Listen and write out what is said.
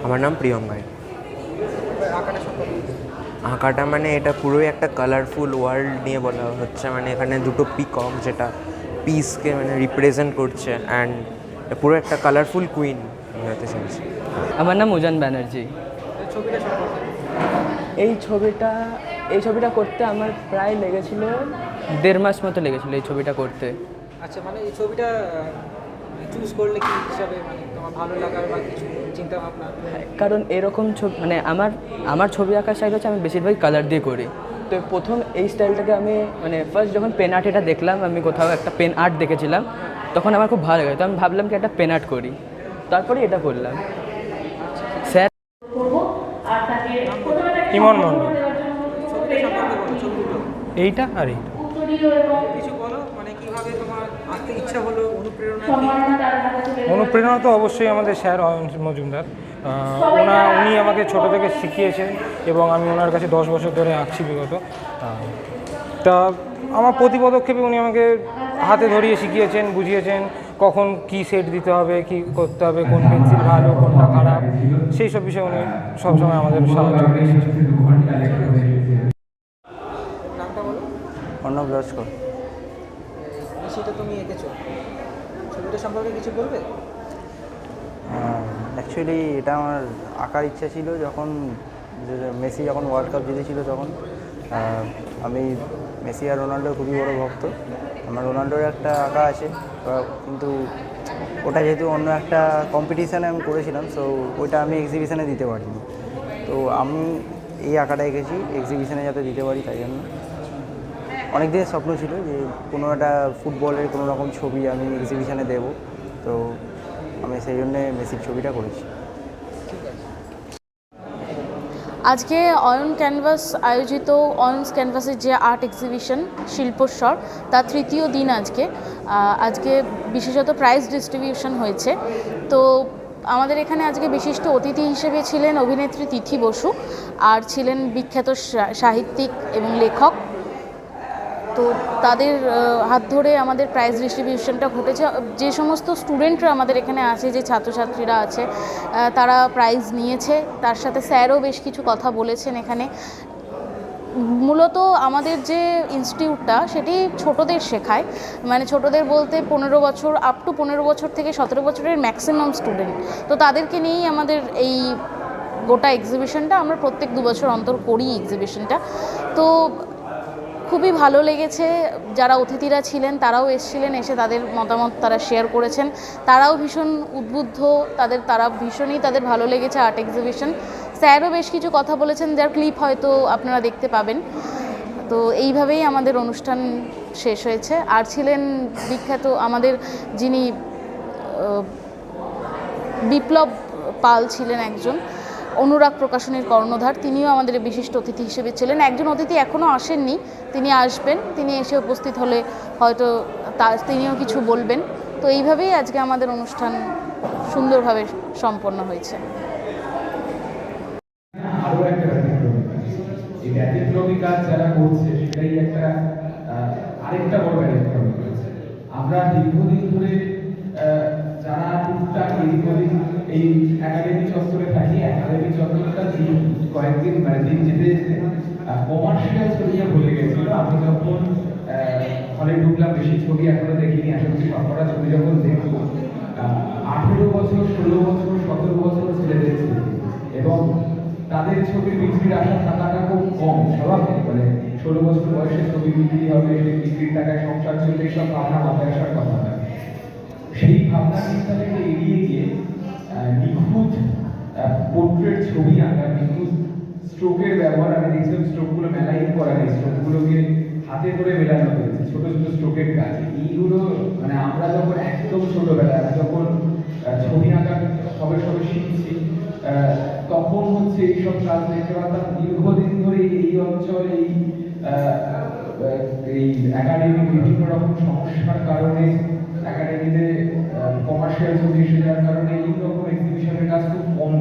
আমার নাম প্রিয়ম ভাই। আঁকাটা সম্পর্কে আঁকাটা মানে এটা পুরোই একটা কালারফুল ওয়ার্ল্ড নিয়ে বলা হচ্ছে, মানে এখানে দুটো পিকক যেটা পিসকে মানে রিপ্রেজেন্ট করছে, অ্যান্ড পুরো একটা কালারফুল কুইন বোঝাতে চাইছি। আমার নাম উজান ব্যানার্জি। ছবিটা সম্পর্কে এই ছবিটা করতে আমার প্রায় লেগেছিল 1.5 মাস মতো লেগেছিলো এই ছবিটা করতে। আচ্ছা, মানে এই ছবিটা চুজ করলে কি হিসাবে, মানে তোমার ভালো লাগার বা কিছু চিন্তা ভাবনা? কারণ এরকম ছবি মানে আমার ছবি আঁকার স্টাইল হচ্ছে আমি বেশিরভাগ কালার দিয়ে করি। তো প্রথম এই স্টাইলটাকে আমি মানে ফার্স্ট যখন পেন আর্ট এটা দেখলাম, আমি কোথাও একটা পেন আর্ট দেখেছিলাম, তখন আমার খুব ভালো লাগে। তো আমি ভাবলাম কি একটা পেন আর্ট করি, তারপরে এটা করলাম। স্যার ইমন মন্ডল, ছবিটা সম্পর্কে বলো, ছবিগুলো এইটা আর এইটা। কিছু বলো, মানে কিভাবে তোমার আঁকতে ইচ্ছা হলো, অনুপ্রেরণা কি? অনুপ্রেরণা তো অবশ্যই আমাদের স্যার অয়ন মজুমদার। উনি আমাকে ছোট থেকে শিখিয়েছেন এবং আমি ওনার কাছে 10 বছর ধরে আঁকছি বিগত। তা আমার প্রতি পদক্ষেপে উনি আমাকে হাতে ধরিয়ে শিখিয়েছেন, বুঝিয়েছেন কখন কি সেট দিতে হবে, কি করতে হবে, কোন পেন্সিল ভালো কোনটা খারাপ, সেই সব বিষয়ে উনি সবসময় আমাদের সাহায্য করে এসেছেন। নামটা বলো। অর্ণব লস্কর। সেটা তুমি এঁকেছো, ছবিটা সম্পর্কে কিছু বলবে? অ্যাকচুয়ালি এটা আমার আঁকার ইচ্ছা ছিল যখন মেসি যখন ওয়ার্ল্ড কাপ জিতেছিল তখন। আমি মেসি আর রোনাল্ডোর খুবই বড় ভক্ত। আমার রোনাল্ডোর একটা আঁকা আছে, কিন্তু ওটা যেহেতু অন্য একটা কম্পিটিশানে আমি করেছিলাম, সো ওইটা আমি এক্সিবিশানে দিতে পারিনি। তো আমি এই আঁকাটা এঁকেছি এক্সিবিশানে যাতে দিতে পারি, তাই জন্য। অনেক দিনের স্বপ্ন ছিল যে কোনো একটা ফুটবলের কোনো রকম ছবি আমি এক্সিবিশানে দেব, তো আমি সেই জন্যে মেসির ছবিটা করেছি। আজকে অয়ন ক্যানভাস আয়োজিত অয়ন্স ক্যানভাসের যে আর্ট এক্সিবিশন শিল্পস্বর, তার তৃতীয় দিন আজকে বিশেষত প্রাইজ ডিস্ট্রিবিউশন হয়েছে। তো আমাদের এখানে আজকে বিশিষ্ট অতিথি হিসেবে ছিলেন অভিনেত্রী তিথি বসু, আর ছিলেন বিখ্যাত সাহিত্যিক এবং লেখক। তো তাদের হাত ধরে আমাদের প্রাইজ ডিস্ট্রিবিউশনটা ঘটেছে। যে সমস্ত স্টুডেন্টরা আমাদের এখানে আছে, যে ছাত্রছাত্রীরা আছে, তারা প্রাইজ নিয়েছে। তার সাথে স্যারও বেশ কিছু কথা বলেছেন এখানে। মূলত আমাদের যে ইনস্টিটিউটটা সেটি ছোটদের শেখায়, মানে ছোটদের বলতে 15 বছর আপ টু 15 বছর থেকে 17 বছরের ম্যাক্সিমাম স্টুডেন্ট। তো তাদেরকে নিয়েই আমাদের এই গোটা এক্সিবিশনটা আমরা প্রত্যেক 2 বছর অন্তর করি এক্সিবিশনটা। তো খুবই ভালো লেগেছে। যারা অতিথিরা ছিলেন তারাও এসেছিলেন, এসে তাদের মতামত তারা শেয়ার করেছেন। তারাও ভীষণ উদ্বুদ্ধ, তারা ভীষণই তাদের ভালো লেগেছে আর্ট এক্সিবিশন। স্যারও বেশ কিছু কথা বলেছেন, যার ক্লিপ হয়তো আপনারা দেখতে পাবেন। তো এইভাবেই আমাদের অনুষ্ঠান শেষ হয়েছে। আর ছিলেন বিখ্যাত আমাদের যিনি বিপ্লব পাল ছিলেন একজন, অনুরাগ প্রকাশনীর কর্ণধার, তিনিও আমাদের বিশিষ্ট অতিথি হিসেবে ছিলেন। একজন অতিথি এখনও আসেননি, তিনি আসবেন, তিনি এসে উপস্থিত হলে হয়তো তিনিও কিছু বলবেন। তো এইভাবেই আজকে আমাদের অনুষ্ঠান সুন্দরভাবে সম্পন্ন হয়েছে। আরো একটা এই ব্যতিক্রমী কাজ যারা করছে সেটাই একটা আরেকটা বড় ব্যতিক্রমী কাজ। আমরা দীর্ঘদিন ধরে যারা টুকটাক এই একাডেমি চত্বরে থাকি, একাডেমি চত্বরটা কয়েকদিন মানে দিন যেতে যেতে কমার্শিয়াল ছবিটা ভুলে গেছিল। আমি যখন হলে ঢুকলাম, বেশি ছবি এখনো দেখিনি, আশা করছি সবকটা ছবি যখন দেখবো 18 বছর 16 বছর 17 বছর ছেলেদের ছবি, এবং তাদের ছবির বিক্রির আশা থাকাটা খুব কম স্বাভাবিক। মানে 16 বছর বয়সে ছবি বিক্রি হবে, সেই বিক্রির টাকায় সংসার চলবে, সব ভাবনা মাথায় আসার কথা না। সেই ভাবনা চিন্তাটাকে এড়িয়ে গিয়ে নিখুঁত পোর্ট্রেট ছবি আঁকা, নিখুঁত স্ট্রোকের ব্যবহার, আমি দেখছিলাম স্ট্রোকগুলো মেলাইন করা নেই, স্ট্রোকগুলোকে হাতে করে মেলানো হয়েছে, ছোট ছোট স্ট্রোকের কাজ। এইগুলো মানে আমরা যখন একদম ছোটবেলায় যখন ছবি আঁকা সবে সবে শিখছি, তখন হচ্ছে এইসব কাজ দেখতে পারতাম। দীর্ঘদিন ধরে এই অঞ্চলে এই একাডেমি বিভিন্ন রকম সমস্যার কারণে, একাডেমিতে কমার্শিয়াল ছবি এসে যাওয়ার কারণে এই রকম এক্সিবিশনের কাজ খুব কম